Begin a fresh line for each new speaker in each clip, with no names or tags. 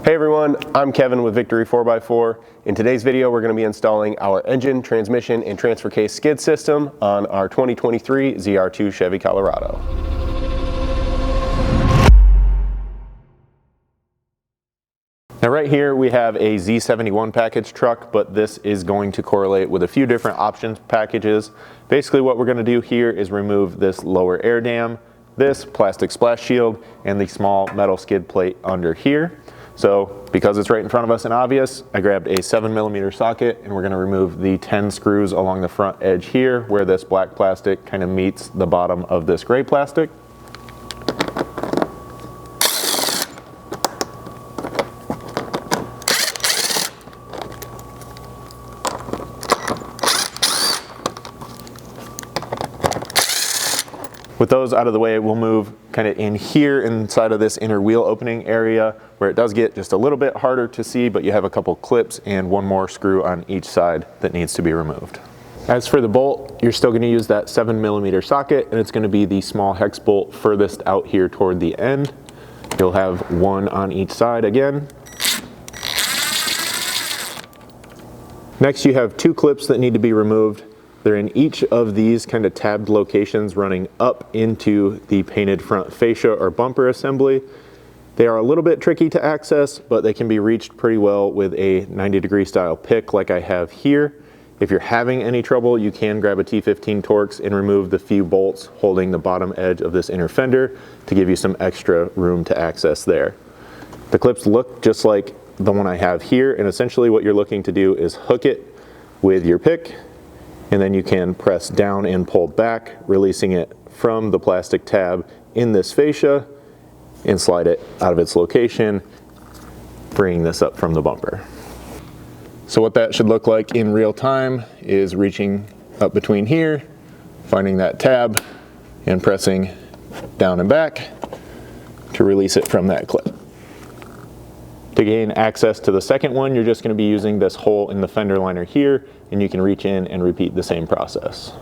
Hey everyone, I'm Kevin with Victory 4x4. In today's video, we're going to be installing our engine, transmission, and transfer case skid system on our 2023 ZR2 Chevy Colorado. Now right here we have a Z71 package truck, but this is going to correlate with a few different options packages. Basically what we're going to do here is remove this lower air dam, this plastic splash shield, and the small metal skid plate under here. So because it's right in front of us and obvious, I grabbed a 7mm socket and we're going to remove the 10 screws along the front edge here where this black plastic kind of meets the bottom of this gray plastic. With those out of the way, we'll move kind of in here inside of this inner wheel opening area where it does get just a little bit harder to see, but you have a couple clips and one more screw on each side that needs to be removed. As for the bolt, you're still going to use that 7mm socket, and it's going to be the small hex bolt furthest out here toward the end. You'll have one on each side again. Next, you have two clips that need to be removed. They're in each of these kind of tabbed locations running up into the painted front fascia or bumper assembly. They are a little bit tricky to access, but they can be reached pretty well with a 90-degree style pick like I have here. If you're having any trouble, you can grab a T15 Torx and remove the few bolts holding the bottom edge of this inner fender to give you some extra room to access there. The clips look just like the one I have here, and essentially what you're looking to do is hook it with your pick, and then you can press down and pull back, releasing it from the plastic tab in this fascia and slide it out of its location, bringing this up from the bumper. So what that should look like in real time is reaching up between here, finding that tab and pressing down and back to release it from that clip. To gain access to the second one, you're just going to be using this hole in the fender liner here, and you can reach in and repeat the same process.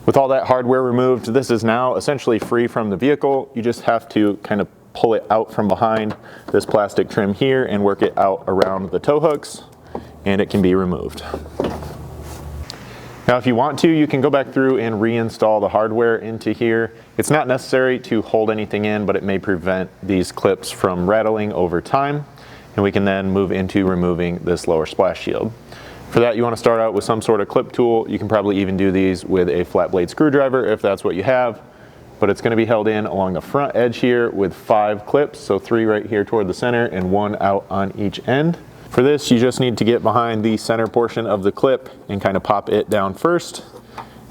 With all that hardware removed, this is now essentially free from the vehicle. You just have to kind of pull it out from behind this plastic trim here and work it out around the tow hooks, and it can be removed. Now if you want to, you can go back through and reinstall the hardware into here. It's not necessary to hold anything in, but it may prevent these clips from rattling over time. And we can then move into removing this lower splash shield. For that, you want to start out with some sort of clip tool. You can probably even do these with a flat blade screwdriver if that's what you have, but it's going to be held in along the front edge here with 5 clips, so 3 right here toward the center and 1 out on each end. For this, you just need to get behind the center portion of the clip and kind of pop it down first.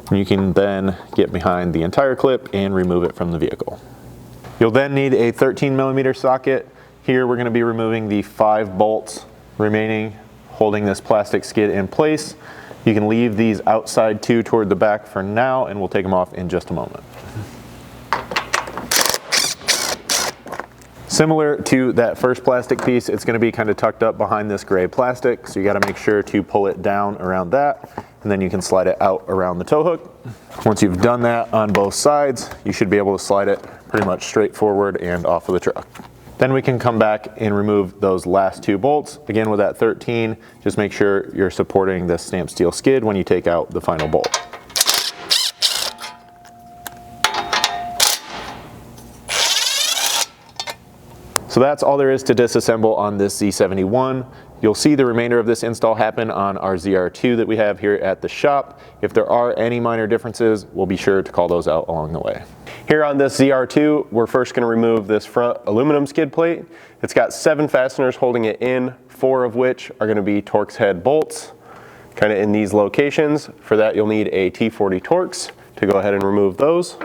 And you can then get behind the entire clip and remove it from the vehicle. You'll then need a 13mm socket. Here we're going to be removing the 5 bolts remaining holding this plastic skid in place. You can leave these outside 2 toward the back for now, and we'll take them off in just a moment. Similar to that first plastic piece, it's going to be kind of tucked up behind this gray plastic, so you got to make sure to pull it down around that, and then you can slide it out around the tow hook. Once you've done that on both sides, you should be able to slide it pretty much straight forward and off of the truck. Then we can come back and remove those last 2 bolts. Again, with that 13, just make sure you're supporting the stamped steel skid when you take out the final bolt. So that's all there is to disassemble on this Z71. You'll see the remainder of this install happen on our ZR2 that we have here at the shop. If there are any minor differences, we'll be sure to call those out along the way. Here on this ZR2, we're first going to remove this front aluminum skid plate. It's got 7 fasteners holding it in, 4 of which are going to be Torx head bolts, kind of in these locations. For that, you'll need a T40 Torx to go ahead and remove those.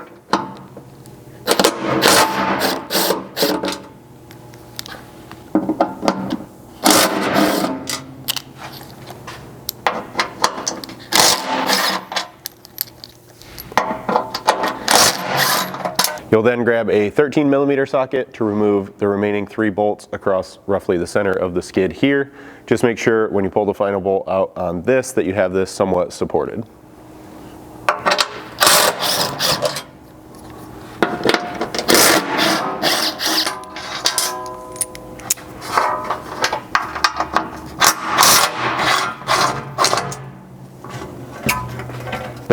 You'll then grab a 13mm socket to remove the remaining 3 bolts across roughly the center of the skid here. Just make sure when you pull the final bolt out on this that you have this somewhat supported.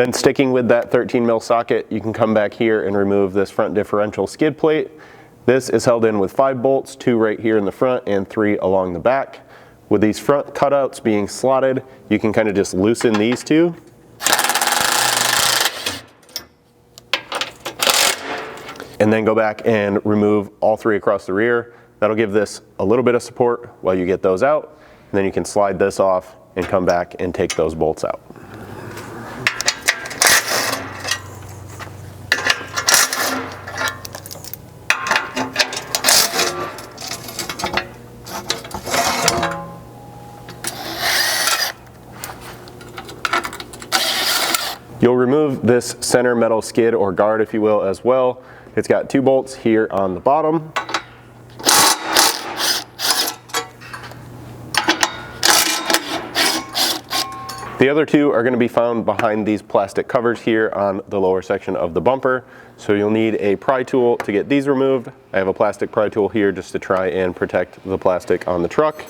Then sticking with that 13 mil socket, you can come back here and remove this front differential skid plate. This is held in with 5 bolts, 2 right here in the front and 3 along the back. With these front cutouts being slotted, you can kind of just loosen these two. And then go back and remove all 3 across the rear. That'll give this a little bit of support while you get those out. And then you can slide this off and come back and take those bolts out. You'll remove this center metal skid or guard, if you will, as well. It's got 2 bolts here on the bottom. The other 2 are going to be found behind these plastic covers here on the lower section of the bumper. So you'll need a pry tool to get these removed. I have a plastic pry tool here just to try and protect the plastic on the truck.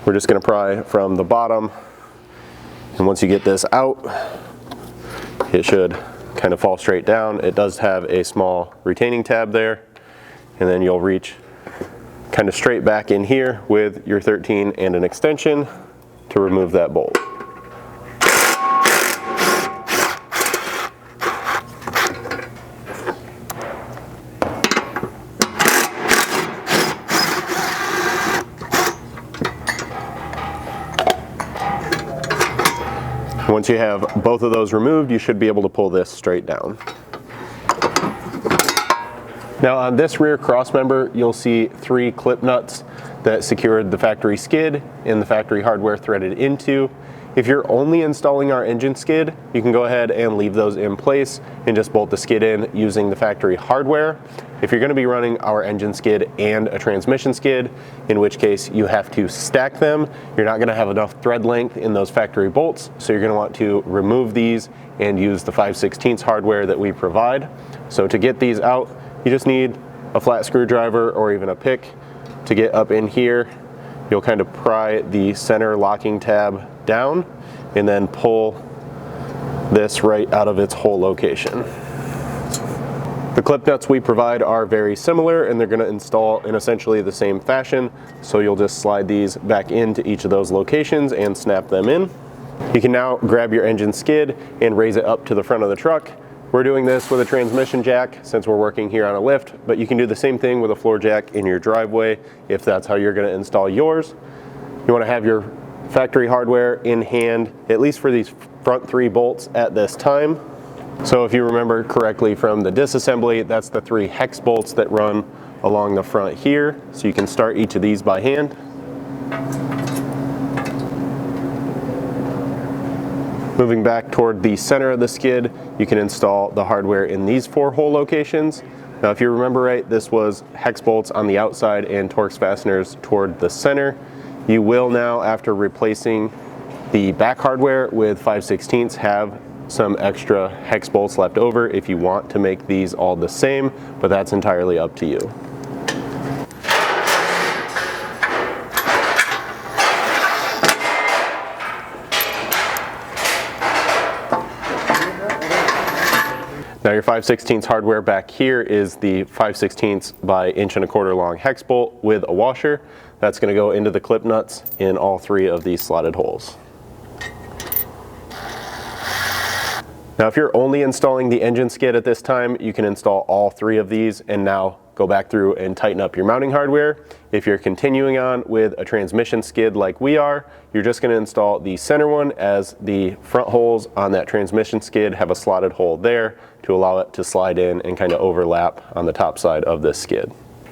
We're just going to pry from the bottom. And once you get this out, it should kind of fall straight down. It does have a small retaining tab there, and then you'll reach kind of straight back in here with your 13 and an extension to remove that bolt. Once you have both of those removed, you should be able to pull this straight down. Now on this rear cross member, you'll see 3 clip nuts that secured the factory skid and the factory hardware threaded into. If you're only installing our engine skid, you can go ahead and leave those in place and just bolt the skid in using the factory hardware. If you're going to be running our engine skid and a transmission skid, in which case you have to stack them, you're not going to have enough thread length in those factory bolts, so you're going to want to remove these and use the 5/16 hardware that we provide. So to get these out, you just need a flat screwdriver or even a pick to get up in here. You'll kind of pry the center locking tab down and then pull this right out of its hole location. The clip nuts we provide are very similar, and they're going to install in essentially the same fashion, so you'll just slide these back into each of those locations and snap them in. You can now grab your engine skid and raise it up to the front of the truck. We're doing this with a transmission jack since we're working here on a lift, but you can do the same thing with a floor jack in your driveway if that's how you're going to install yours. You want to have your factory hardware in hand, at least for these front 3 bolts at this time. So if you remember correctly from the disassembly, that's the 3 hex bolts that run along the front here. So you can start each of these by hand. Moving back toward the center of the skid, you can install the hardware in these 4 hole locations. Now if you remember right, this was hex bolts on the outside and Torx fasteners toward the center. You will now, after replacing the back hardware with 5/16, have some extra hex bolts left over if you want to make these all the same, but that's entirely up to you. Now your 5/16 hardware back here is the 5/16 by 1¼ long hex bolt with a washer. That's going to go into the clip nuts in all 3 of these slotted holes. Now if you're only installing the engine skid at this time, you can install all 3 of these and now go back through and tighten up your mounting hardware. If you're continuing on with a transmission skid like we are, you're just going to install the center one, as the front holes on that transmission skid have a slotted hole there to allow it to slide in and kind of overlap on the top side of this skid.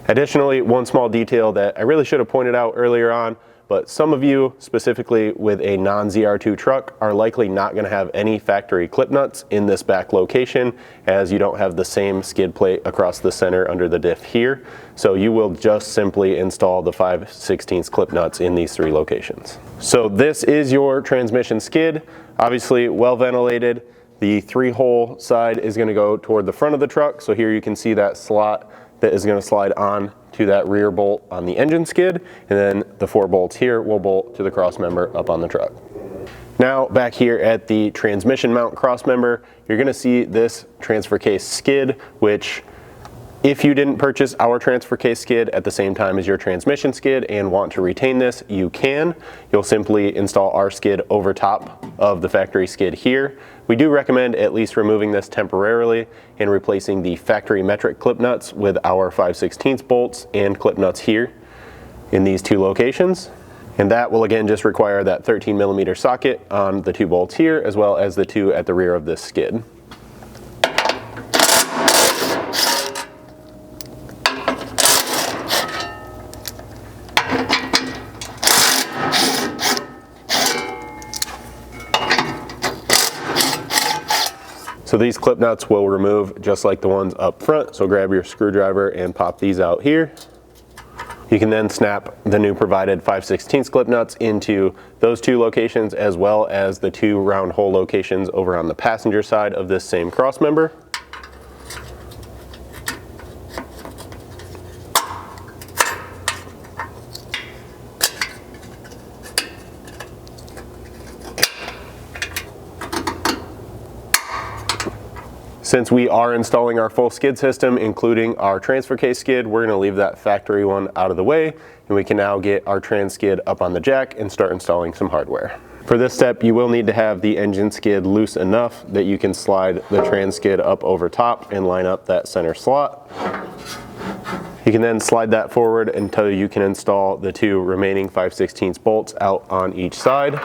Additionally, one small detail that I really should have pointed out earlier on, but some of you, specifically with a non-ZR2 truck, are likely not going to have any factory clip nuts in this back location, as you don't have the same skid plate across the center under the diff here. So you will just simply install the 5/16 clip nuts in these 3 locations. So this is your transmission skid, obviously well ventilated. The 3-hole side is going to go toward the front of the truck. So here you can see that slot that is going to slide on to that rear bolt on the engine skid, and then the 4 bolts here will bolt to the cross member up on the truck. Now back here at the transmission mount cross member, you're going to see this transfer case skid, which if you didn't purchase our transfer case skid at the same time as your transmission skid and want to retain this, you can. You'll simply install our skid over top of the factory skid here. We do recommend at least removing this temporarily and replacing the factory metric clip nuts with our 5/16 bolts and clip nuts here in these two locations. And that will again just require that 13mm socket on the two bolts here, as well as the two at the rear of this skid. So these clip nuts will remove just like the ones up front. So grab your screwdriver and pop these out here. You can then snap the new provided 5/16 clip nuts into those two locations, as well as the two round hole locations over on the passenger side of this same cross member. Since we are installing our full skid system, including our transfer case skid, we're gonna leave that factory one out of the way, and we can now get our trans skid up on the jack and start installing some hardware. For this step, you will need to have the engine skid loose enough that you can slide the trans skid up over top and line up that center slot. You can then slide that forward until you can install the two remaining 5/16 bolts out on each side.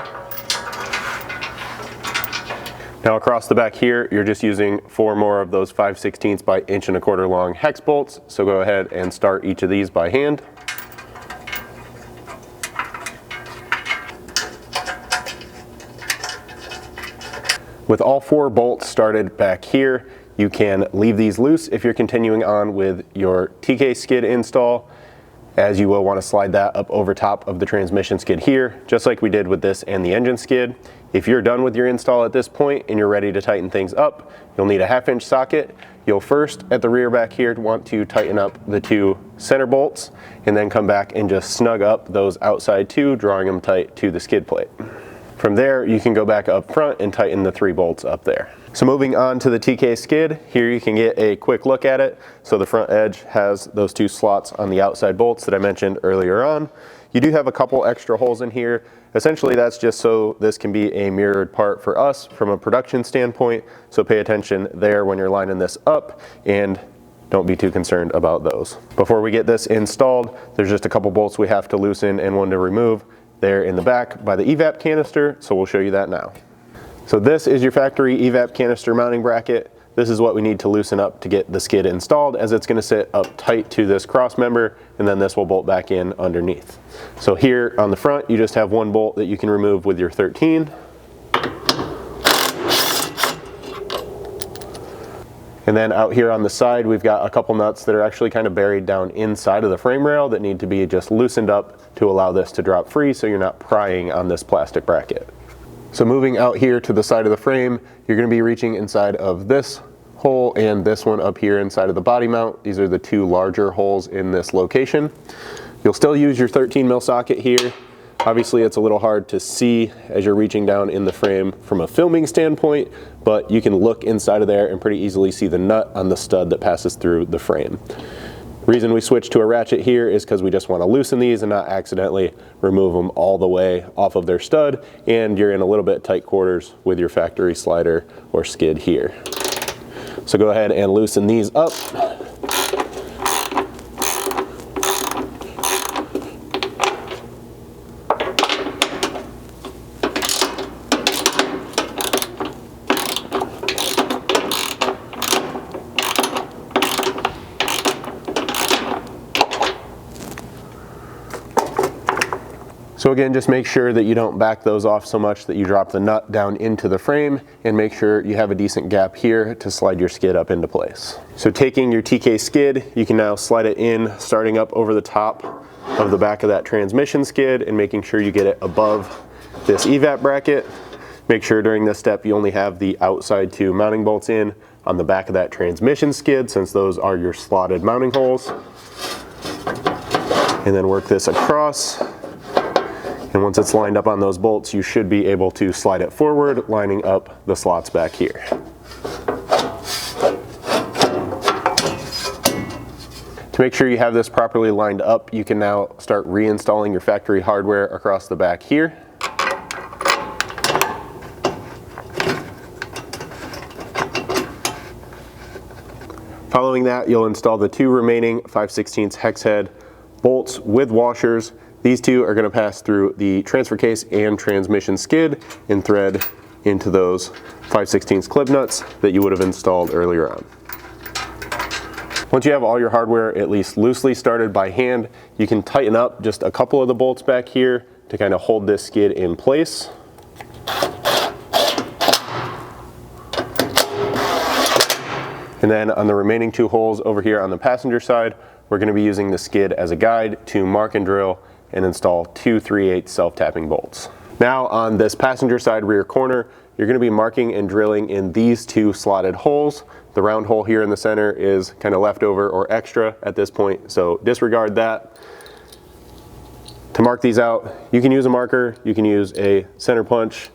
Now across the back here, you're just using 4 more of those 5/16 by 1¼ inch long hex bolts. So go ahead and start each of these by hand. With all 4 bolts started back here, you can leave these loose if you're continuing on with your TK skid install, as you will want to slide that up over top of the transmission skid here, just like we did with this and the engine skid. If you're done with your install at this point and you're ready to tighten things up, you'll need a 1/2 inch socket. You'll first, at the rear back here, want to tighten up the 2 center bolts, and then come back and just snug up those outside 2, drawing them tight to the skid plate. From there, you can go back up front and tighten the 3 bolts up there. So moving on to the TK skid, here you can get a quick look at it. So the front edge has those 2 slots on the outside bolts that I mentioned earlier on. You do have a couple extra holes in here. Essentially, that's just so this can be a mirrored part for us from a production standpoint. So pay attention there when you're lining this up, and don't be too concerned about those. Before we get this installed, there's just a couple bolts we have to loosen and one to remove there in the back by the evap canister, so we'll show you that now. So this is your factory evap canister mounting bracket. This is what we need to loosen up to get the skid installed, as it's going to sit up tight to this cross member, and then this will bolt back in underneath. So here on the front, you just have 1 bolt that you can remove with your 13. And then out here on the side, we've got a couple nuts that are actually kind of buried down inside of the frame rail that need to be just loosened up to allow this to drop free, so you're not prying on this plastic bracket. So moving out here to the side of the frame, you're going to be reaching inside of this hole and this one up here inside of the body mount. These are the 2 larger holes in this location. You'll still use your 13mm socket here. Obviously, it's a little hard to see as you're reaching down in the frame from a filming standpoint, but you can look inside of there and pretty easily see the nut on the stud that passes through the frame. The reason we switched to a ratchet here is because we just want to loosen these and not accidentally remove them all the way off of their stud, and you're in a little bit tight quarters with your factory slider or skid here. So go ahead and loosen these up. So again, just make sure that you don't back those off so much that you drop the nut down into the frame, and make sure you have a decent gap here to slide your skid up into place. So taking your TK skid, you can now slide it in, starting up over the top of the back of that transmission skid and making sure you get it above this evap bracket. Make sure during this step you only have the outside 2 mounting bolts in on the back of that transmission skid, since those are your slotted mounting holes. And then work this across. And once it's lined up on those bolts, you should be able to slide it forward, lining up the slots back here. To make sure you have this properly lined up, you can now start reinstalling your factory hardware across the back here. Following that, you'll install the two remaining 5/16 hex head bolts with washers. These two are going to pass through the transfer case and transmission skid and thread into those 5/16 clip nuts that you would have installed earlier on. Once you have all your hardware at least loosely started by hand, you can tighten up just a couple of the bolts back here to kind of hold this skid in place. And then on the remaining two holes over here on the passenger side, we're going to be using the skid as a guide to mark and drill and install two 3/8 self-tapping bolts. Now on this passenger side rear corner, you're going to be marking and drilling in these two slotted holes. The round hole here in the center is kind of leftover or extra at this point, so disregard that. To mark these out, you can use a marker, you can use a center punch,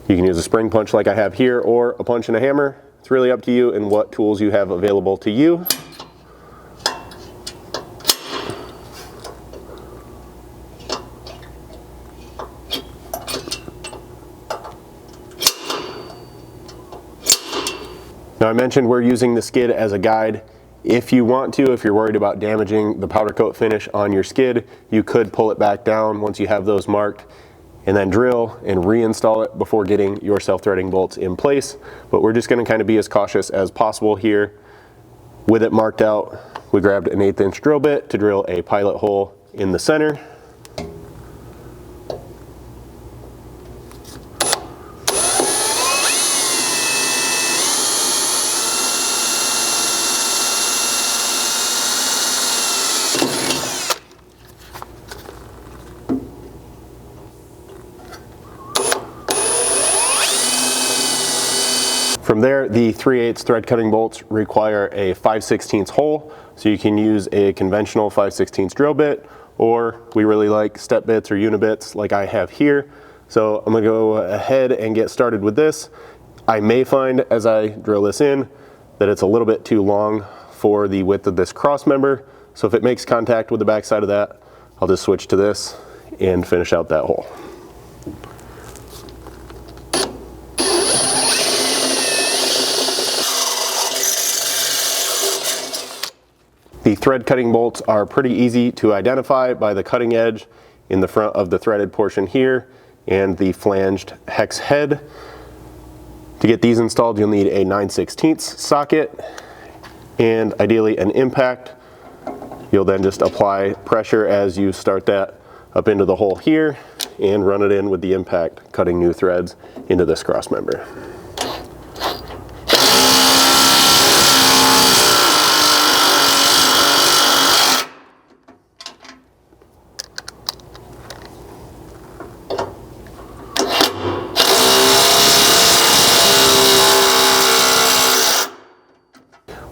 you can use a spring punch like I have here, or a punch and a hammer. It's really up to you and what tools you have available to you. Now I mentioned we're using the skid as a guide. If you want to, if you're worried about damaging the powder coat finish on your skid, you could pull it back down once you have those marked and then drill and reinstall it before getting your self-threading bolts in place. But we're just going to kind of be as cautious as possible here. With it marked out, we grabbed an 1/8 inch drill bit to drill a pilot hole in the center. From there, the 3/8 thread cutting bolts require a 5/16 hole, so you can use a conventional 5/16 drill bit, or we really like step bits or unibits like I have here. So I'm gonna go ahead and get started with this. I may find as I drill this in that it's a little bit too long for the width of this cross member. So if it makes contact with the back side of that, I'll just switch to this and finish out that hole. The thread cutting bolts are pretty easy to identify by the cutting edge in the front of the threaded portion here and the flanged hex head. To get these installed, you'll need a 9/16 socket and ideally an impact. You'll then just apply pressure as you start that up into the hole here and run it in with the impact, cutting new threads into this cross member.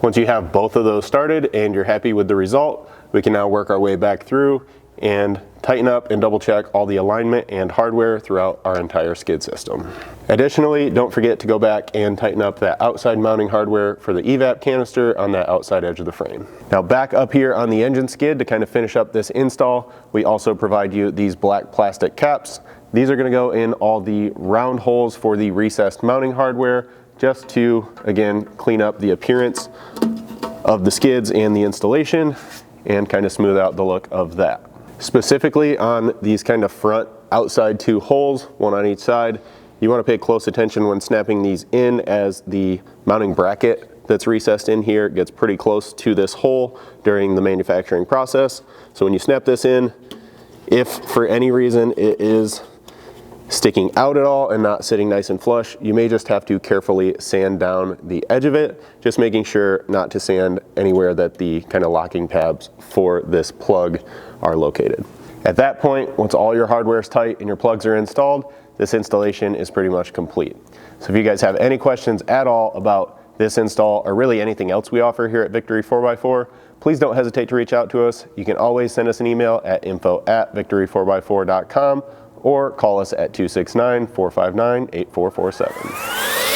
Once you have both of those started and you're happy with the result, we can now work our way back through and tighten up and double check all the alignment and hardware throughout our entire skid system. Additionally, don't forget to go back and tighten up that outside mounting hardware for the evap canister on that outside edge of the frame. Now back up here on the engine skid to kind of finish up this install, we also provide you these black plastic caps. These are going to go in all the round holes for the recessed mounting hardware, just to, again, clean up the appearance of the skids and the installation and kind of smooth out the look of that. Specifically on these kind of front outside two holes, one on each side, you want to pay close attention when snapping these in, as the mounting bracket that's recessed in here gets pretty close to this hole during the manufacturing process. So when you snap this in, if for any reason it is sticking out at all and not sitting nice and flush, you may just have to carefully sand down the edge of it, just making sure not to sand anywhere that the kind of locking tabs for this plug are located. At that point, once all your hardware is tight and your plugs are installed, this installation is pretty much complete. So if you guys have any questions at all about this install or really anything else we offer here at Victory 4x4, please don't hesitate to reach out to us. You can always send us an email at info@victory4x4.com or call us at 269-459-8447.